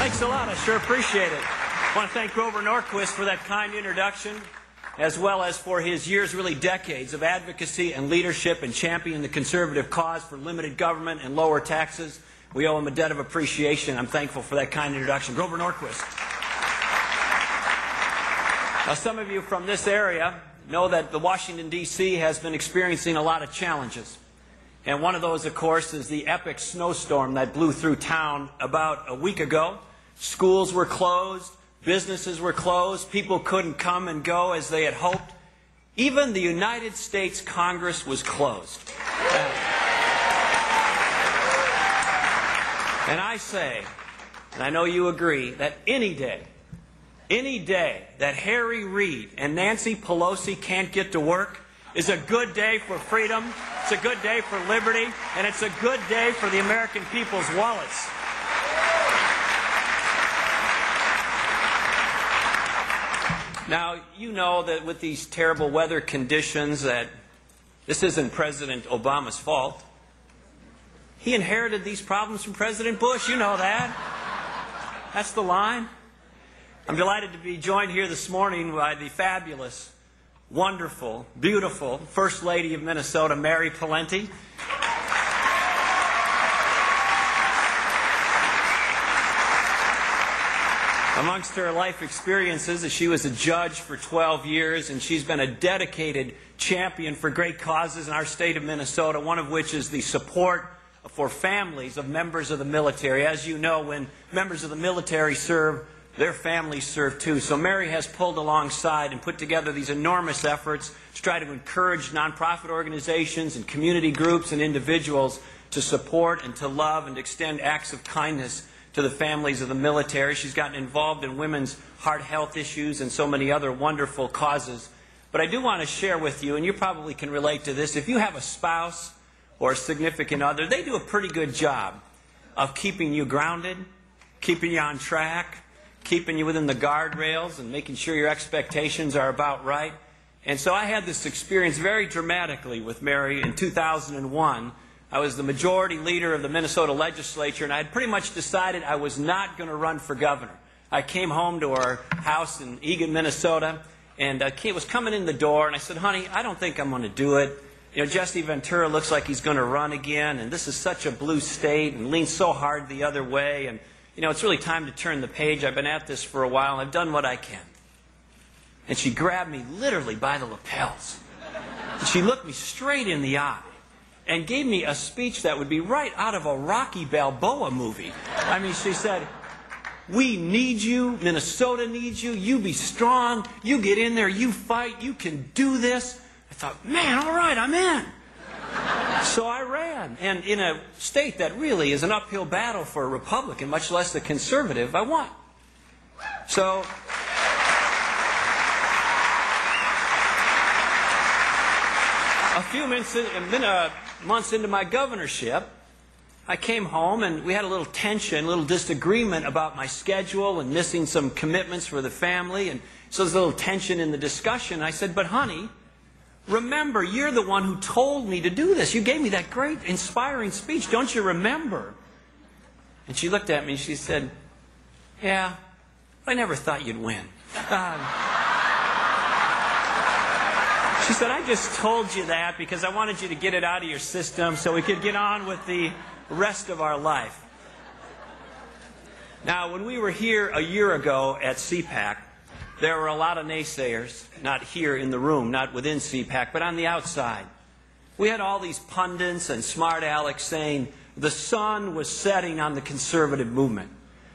Thanks a lot. I sure appreciate it. I want to thank Grover Norquist for that kind introduction, as well as for his years, really decades, of advocacy and leadership and championing the conservative cause for limited government and lower taxes. We owe him a debt of appreciation. I'm thankful for that kind introduction. Grover Norquist. Now, some of you from this area know that the Washington, D.C. has been experiencing a lot of challenges. And one of those, of course, is the epic snowstorm that blew through town about a week ago. Schools were closed, businesses were closed, people couldn't come and go as they had hoped. Even the United States Congress was closed. And I say, and I know you agree, that any day that Harry Reid and Nancy Pelosi can't get to work is a good day for freedom, it's a good day for liberty, and it's a good day for the American people's wallets. Now, you know that with these terrible weather conditions that this isn't President Obama's fault. He inherited these problems from President Bush. You know that. That's the line. I'm delighted to be joined here this morning by the fabulous, wonderful, beautiful First Lady of Minnesota, Mary Pawlenty. Amongst her life experiences, she was a judge for 12 years, and she's been a dedicated champion for great causes in our state of Minnesota, one of which is the support for families of members of the military. As you know, when members of the military serve, their families serve too. So Mary has pulled alongside and put together these enormous efforts to try to encourage nonprofit organizations and community groups and individuals to support and to love and to extend acts of kindness to the families of the military. She's gotten involved in women's heart health issues and so many other wonderful causes. But I do want to share with you, and you probably can relate to this, if you have a spouse or a significant other, they do a pretty good job of keeping you grounded, keeping you on track, keeping you within the guardrails and making sure your expectations are about right. And so I had this experience very dramatically with Mary in 2001. I was the majority leader of the Minnesota legislature, and I had pretty much decided I was not going to run for governor. I came home to our house in Eagan, Minnesota, and was coming in the door, and I said, honey, I don't think I'm going to do it. You know, Jesse Ventura looks like he's going to run again, and this is such a blue state, and leans so hard the other way, and you know, it's really time to turn the page. I've been at this for a while, and I've done what I can. And she grabbed me literally by the lapels. And she looked me straight in the eye and gave me a speech that would be right out of a Rocky Balboa movie. I mean, she said, we need you, Minnesota needs you, you be strong, you get in there, you fight, you can do this. I thought, man, all right, I'm in. So I ran, and in a state that really is an uphill battle for a Republican, much less a conservative, I won. So a few months into my governorship, I came home and we had a little tension, a little disagreement about my schedule and missing some commitments for the family, and so there's a little tension in the discussion. I said, but honey, remember, you're the one who told me to do this. You gave me that great, inspiring speech. Don't you remember? And she looked at me and she said, yeah, I never thought you'd win. She said, I just told you that because I wanted you to get it out of your system so we could get on with the rest of our life. Now, when we were here a year ago at CPAC, there were a lot of naysayers, not here in the room, not within CPAC, but on the outside. We had all these pundits and smart alecks saying the sun was setting on the conservative movement.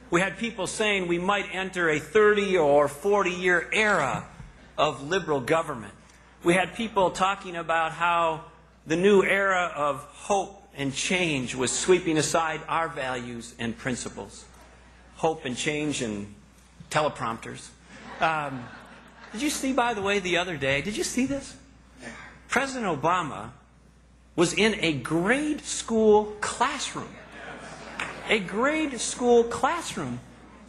We had people saying we might enter a 30 or 40-year era of liberal government. We had people talking about how the new era of hope and change was sweeping aside our values and principles. Hope and change and teleprompters. Did you see, by the way, the other day, did you see this? President Obama was in a grade school classroom. A grade school classroom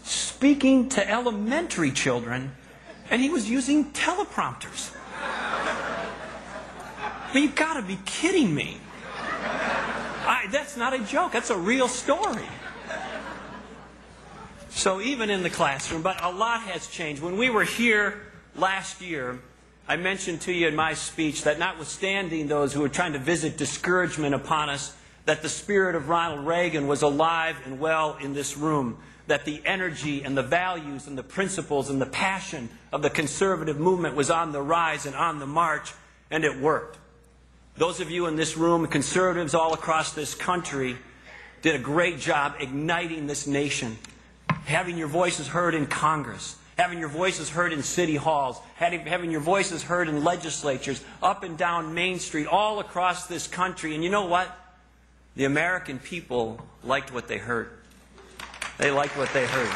speaking to elementary children, and he was using teleprompters. I mean, you've got to be kidding me. That's not a joke. That's a real story. So even in the classroom, but a lot has changed. When we were here last year, I mentioned to you in my speech that notwithstanding those who were trying to visit discouragement upon us, that the spirit of Ronald Reagan was alive and well in this room, that the energy and the values and the principles and the passion of the conservative movement was on the rise and on the march, and it worked. Those of you in this room, conservatives all across this country, did a great job igniting this nation, having your voices heard in Congress, having your voices heard in city halls, having your voices heard in legislatures, up and down Main Street, all across this country. And you know what? The American people liked what they heard. They liked what they heard.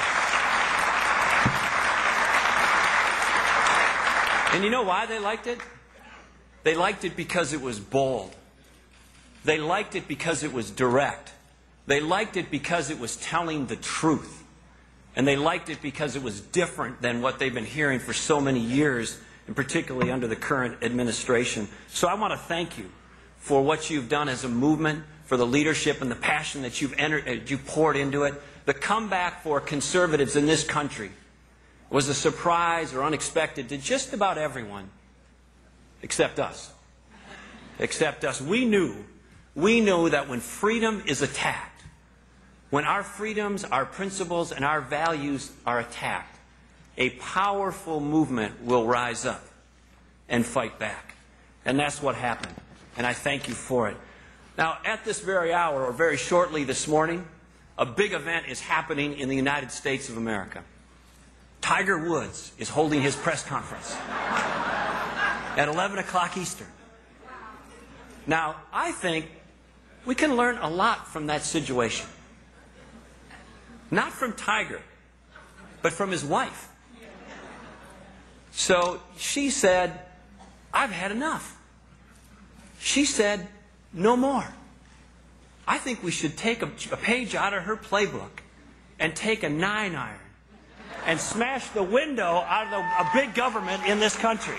And you know why they liked it? They liked it because it was bold. They liked it because it was direct. They liked it because it was telling the truth. And they liked it because it was different than what they've been hearing for so many years, and particularly under the current administration. So I want to thank you for what you've done as a movement, for the leadership and the passion that you've poured into it. The comeback for conservatives in this country was a surprise or unexpected to just about everyone, except us. Except us. We knew that when freedom is attacked, when our freedoms, our principles, and our values are attacked, a powerful movement will rise up and fight back. And that's what happened. And I thank you for it. Now, at this very hour, or very shortly this morning, a big event is happening in the United States of America. Tiger Woods is holding his press conference at 11 o'clock Eastern. Now, I think we can learn a lot from that situation. Not from Tiger, but from his wife. So she said, "I've had enough." She said, "No more." I think we should take a page out of her playbook and take a 9-iron and smash the window out of a big government in this country.